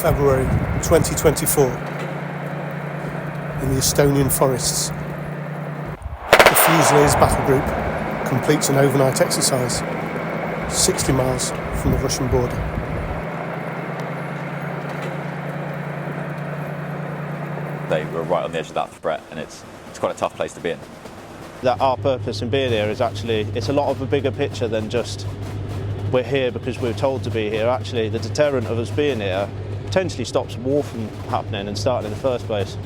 February 2024 in the Estonian forests. The Fusiliers Battlegroup completes an overnight exercise 60 miles from the Russian border. They were right on the edge of that threat, and it's quite a tough place to be in. That our purpose in being here is actually, it's a lot of a bigger picture than just we're here because we're told to be here. Actually, the deterrent of us being here potentially stops war from happening and starting in the first place.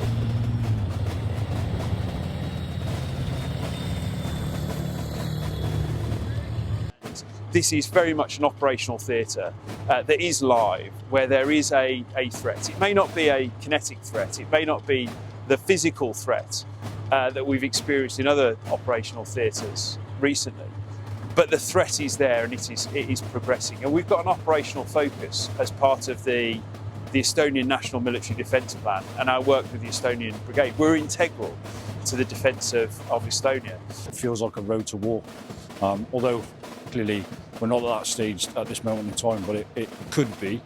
This is very much an operational theatre that is live, where there is a threat. It may not be a kinetic threat, it may not be the physical threat that we've experienced in other operational theatres recently, but the threat is there and it is progressing. And we've got an operational focus as part of the Estonian National Military Defence Plan and our work with the Estonian Brigade. We're integral to the defence of Estonia. It feels like a road to war, although clearly we're not at that stage at this moment in time, but it could be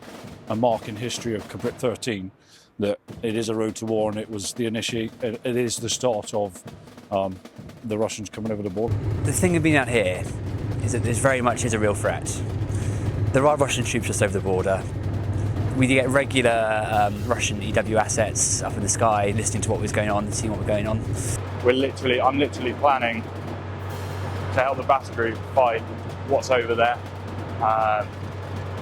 a mark in history of Cabrit 13 that it is a road to war, and it is the start of the Russians coming over the border. The thing of being out here is that this very much is a real threat. There are Russian troops just over the border. We get regular Russian EW assets up in the sky, listening to what was going on and seeing what was going on. I'm literally planning to help the battle group fight what's over there.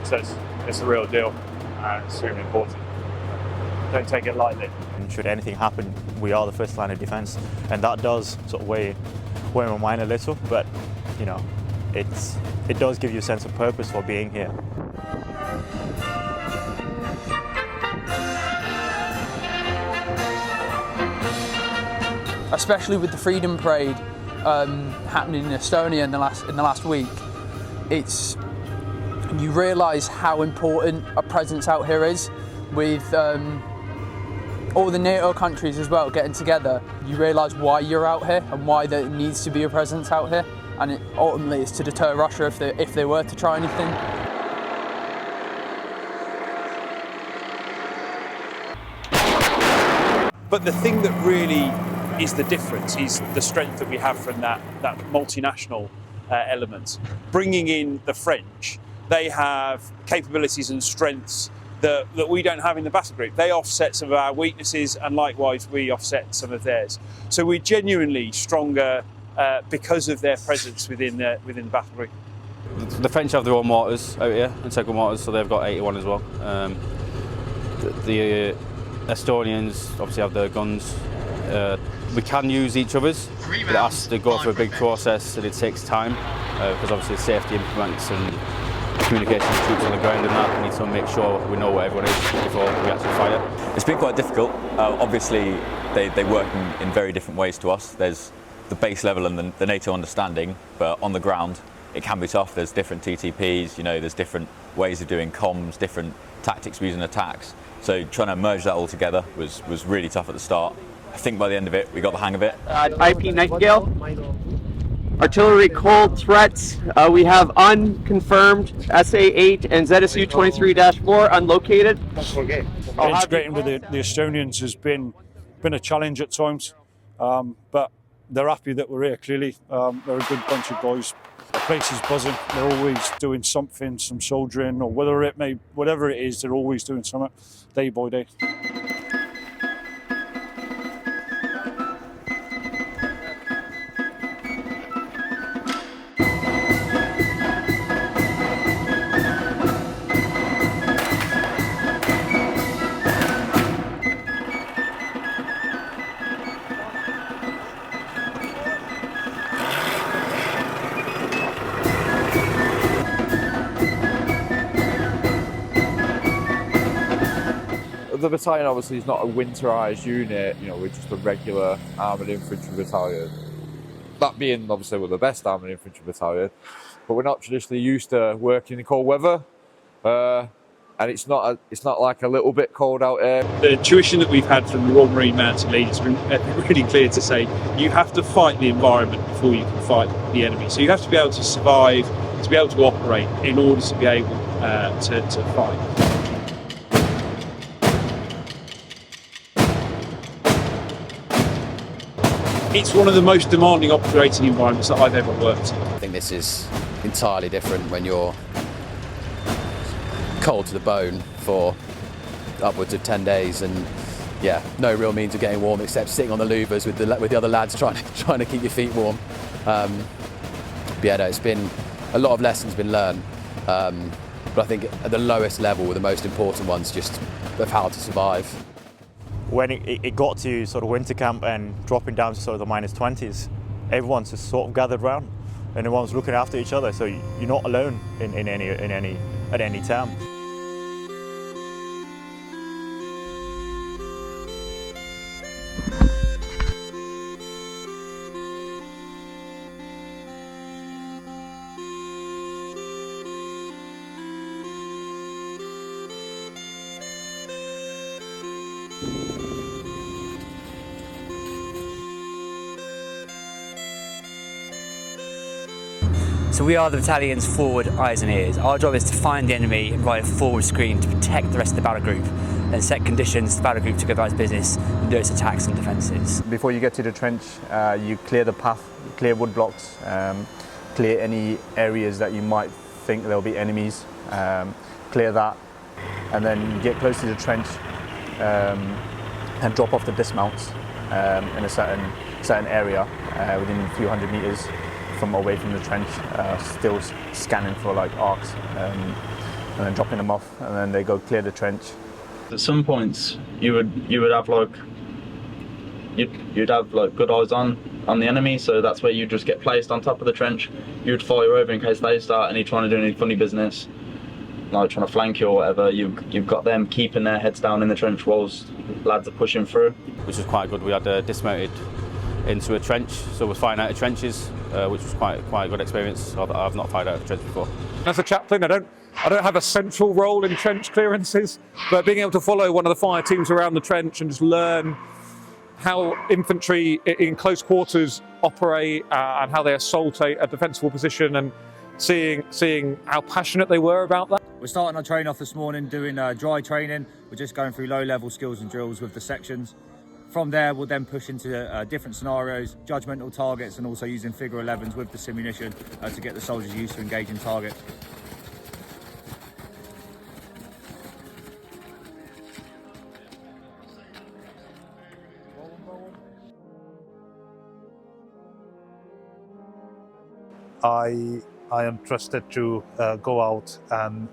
So it's a real deal and it's extremely important. Don't take it lightly. Should anything happen, we are the first line of defence, and that does sort of weigh my mind a little, but you know, it does give you a sense of purpose for being here. Especially with the Freedom Parade happening in Estonia in the last week, you realise how important a presence out here is, with all the NATO countries as well getting together. You realise why you're out here and why there needs to be a presence out here, and it ultimately is to deter Russia if they were to try anything. But the thing that really is the difference is the strength that we have from that multinational element. Bringing in the French, they have capabilities and strengths that we don't have in the battle group. They offset some of our weaknesses, and likewise we offset some of theirs. So we're genuinely stronger because of their presence within the battle group. The French have their own mortars out here, integral mortars, so they've got 81 as well. The Estonians obviously have their guns. We can use each other's, but it has to go through a big process and it takes time, because obviously safety implements and communication with troops on the ground and that. We need to make sure we know where everyone is before we actually fire. It's been quite difficult. Obviously, they work in very different ways to us. There's the base level and the NATO understanding, but on the ground, it can be tough. There's different TTPs, you know, there's different ways of doing comms, different tactics we use in attacks. So trying to merge that all together was really tough at the start. I think by the end of it, we got the hang of it. IP Nightingale. Artillery cold threats. We have unconfirmed SA-8 and ZSU 23-4 unlocated. Integrating with the Estonians has been a challenge at times, but they're happy that we're here. Clearly, they're a good bunch of guys. The place is buzzing. They're always doing something, some soldiering, or whatever it is, they're always doing something, day by day. The battalion obviously is not a winterised unit, you know, we're just a regular armoured infantry battalion. That being obviously we're the best armoured infantry battalion, but we're not traditionally used to working in cold weather, and it's not like a little bit cold out here. The tuition that we've had from the Royal Marine Mountain Lead has been really clear to say you have to fight the environment before you can fight the enemy. So you have to be able to survive, to be able to operate in order to be able to fight. It's one of the most demanding operating environments that I've ever worked in. I think this is entirely different when you're cold to the bone for upwards of 10 days and yeah, no real means of getting warm except sitting on the louvers with the other lads trying to keep your feet warm. But yeah, no, it's been a lot of lessons been learned. But I think at the lowest level, the most important ones just of how to survive. When it got to sort of winter camp and dropping down to sort of the -20s, everyone's just sort of gathered round and everyone's looking after each other. So you're not alone at any time. So we are the battalion's forward eyes and ears. Our job is to find the enemy and ride a forward screen to protect the rest of the battle group and set conditions for the battle group to go about its business and do its attacks and defences. Before you get to the trench, you clear the path, clear wood blocks, clear any areas that you might think there'll be enemies, clear that, and then you get close to the trench and drop off the dismounts in a certain area within a few hundred metres from away from the trench, still scanning for like arcs, and then dropping them off, and then they go clear the trench. At some points, you would have like you'd have like good eyes on the enemy, so that's where you just get placed on top of the trench. You'd fire over in case they start trying to do any funny business, like trying to flank you or whatever. You've got them keeping their heads down in the trench whilst lads are pushing through. Which was quite good. We had dismounted into a trench, so we're firing out of trenches, which was quite a good experience. I've not fired out of a trench before. As a chaplain, I don't have a central role in trench clearances, but being able to follow one of the fire teams around the trench and just learn how infantry in close quarters operate and how they assault a defensible position, and seeing how passionate they were about that. We're starting our training off this morning doing dry training. We're just going through low-level skills and drills with the sections. From there, we'll then push into different scenarios, judgmental targets, and also using figure 11s with the simunition to get the soldiers used to engaging targets. I am trusted to go out and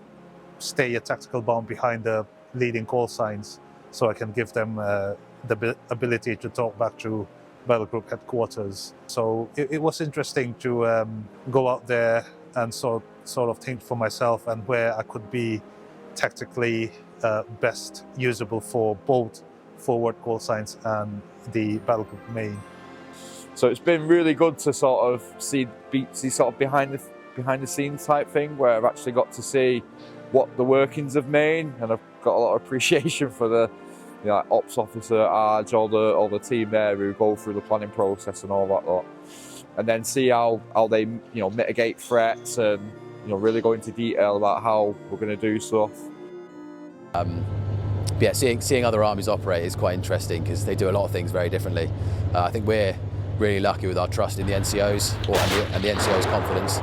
stay a tactical bomb behind the leading call signs, so I can give them the ability to talk back to battle group headquarters. So it was interesting to go out there and sort of think for myself and where I could be tactically best usable for both forward call signs and the battle group main. So it's been really good to sort of see sort of behind the scenes type thing, where I've actually got to see what the workings of main, and I've got a lot of appreciation for the ops officer, Arj, all the team there who go through the planning process and all that lot, and then see how they mitigate threats and really go into detail about how we're going to do stuff. Yeah, seeing other armies operate is quite interesting because they do a lot of things very differently. I think we're really lucky with our trust in the NCOs and the NCO's confidence.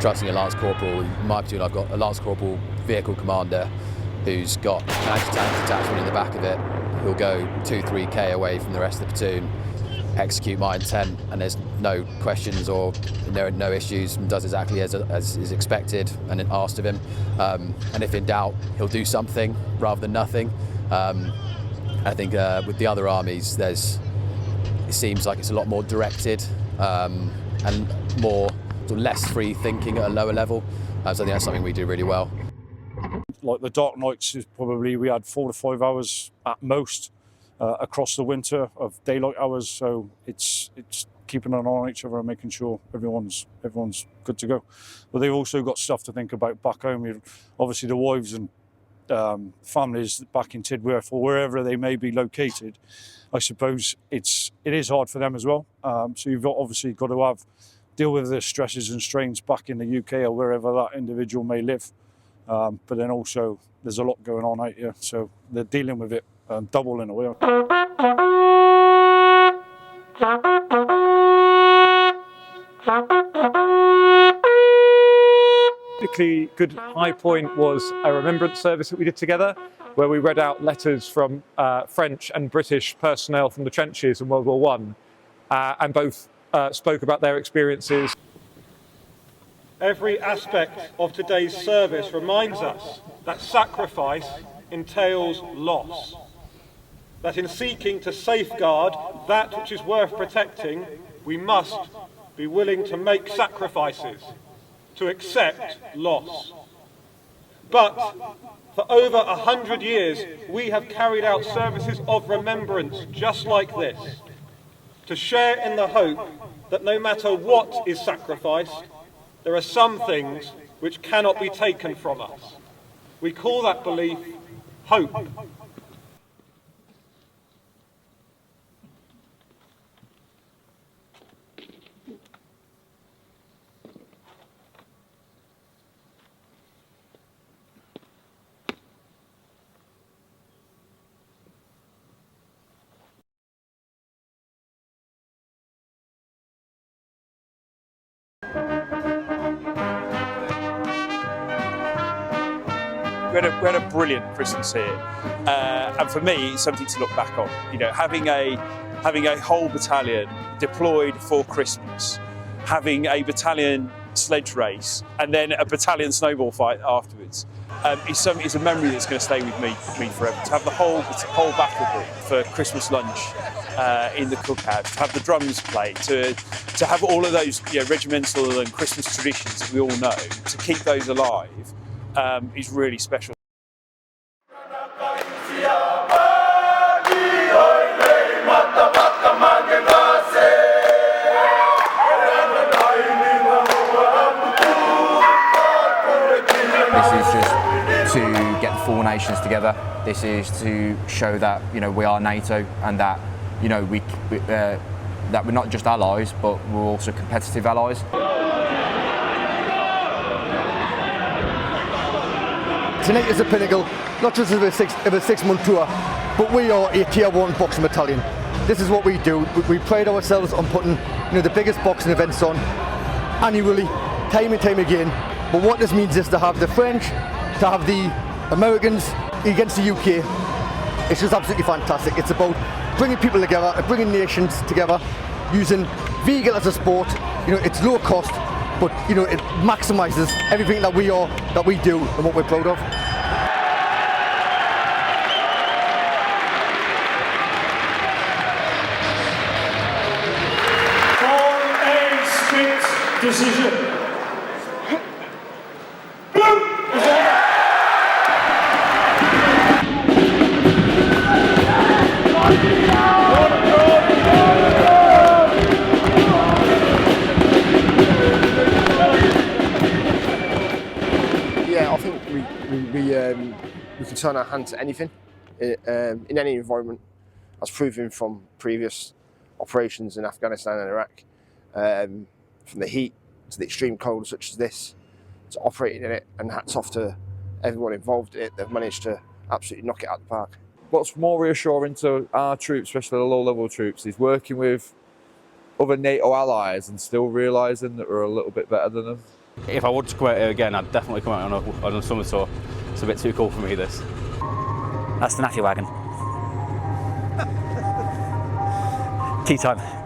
Trusting a Lance Corporal. In my platoon, I've got a Lance Corporal vehicle commander who's got an anti-tank detachment in the back of it, who'll go 2-3k away from the rest of the platoon, execute my intent, and there's no questions or no issues, and does exactly as is expected and asked of him. And if in doubt, he'll do something rather than nothing. I think with the other armies, it seems like it's a lot more directed and more less free thinking at a lower level. So I think that's something we do really well. Like the dark nights is probably, we had 4 to 5 hours at most across the winter of daylight hours. So it's keeping an eye on each other and making sure everyone's good to go. But they've also got stuff to think about back home. Obviously the wives and families back in Tidworth or wherever they may be located, I suppose it is hard for them as well. So you've obviously got to deal with the stresses and strains back in the UK or wherever that individual may live. But then also there's a lot going on out here, so they're dealing with it double in a way. Particularly good high point was a Remembrance Service that we did together, where we read out letters from French and British personnel from the trenches in World War I, and both spoke about their experiences. Every aspect of today's service reminds us that sacrifice entails loss. That in seeking to safeguard that which is worth protecting, we must be willing to make sacrifices, to accept loss. But for over 100 years, we have carried out services of remembrance just like this, to share in the hope that no matter what is sacrificed, there are some things which cannot be taken from us. We call that belief hope. We had a brilliant Christmas here, and for me, it's something to look back on. You know, having a whole battalion deployed for Christmas, having a battalion sledge race, and then a battalion snowball fight afterwards, is a memory that's going to stay with me forever. To have the whole battle group for Christmas lunch in the cookhouse, to have the drums play, to have all of those regimental and Christmas traditions that we all know, to keep those alive. Is really special. This is just to get the four nations together. This is to show that we are NATO and that that we're not just allies, but we're also competitive allies. Tonight is the pinnacle, not just of a six-month tour, but we are a Tier 1 boxing battalion. This is what we do. We pride ourselves on putting the biggest boxing events on annually, time and time again. But what this means is to have the French, to have the Americans against the UK. It's just absolutely fantastic. It's about bringing people together, bringing nations together, using vehicle as a sport. It's low cost, but it maximises everything that we do and what we're proud of. For a split decision. Yeah, I think we can turn our hand to anything in any environment, as proven from previous operations in Afghanistan and Iraq, from the heat to the extreme cold such as this, to operating in it, and hats off to everyone involved in it. They've managed to absolutely knock it out of the park. What's more reassuring to our troops, especially the low-level troops, is working with other NATO allies and still realising that we're a little bit better than them. If I wanted to come out here again, I'd definitely come out on a summer tour. It's a bit too cool for me, this. That's the naffy wagon. Tea time.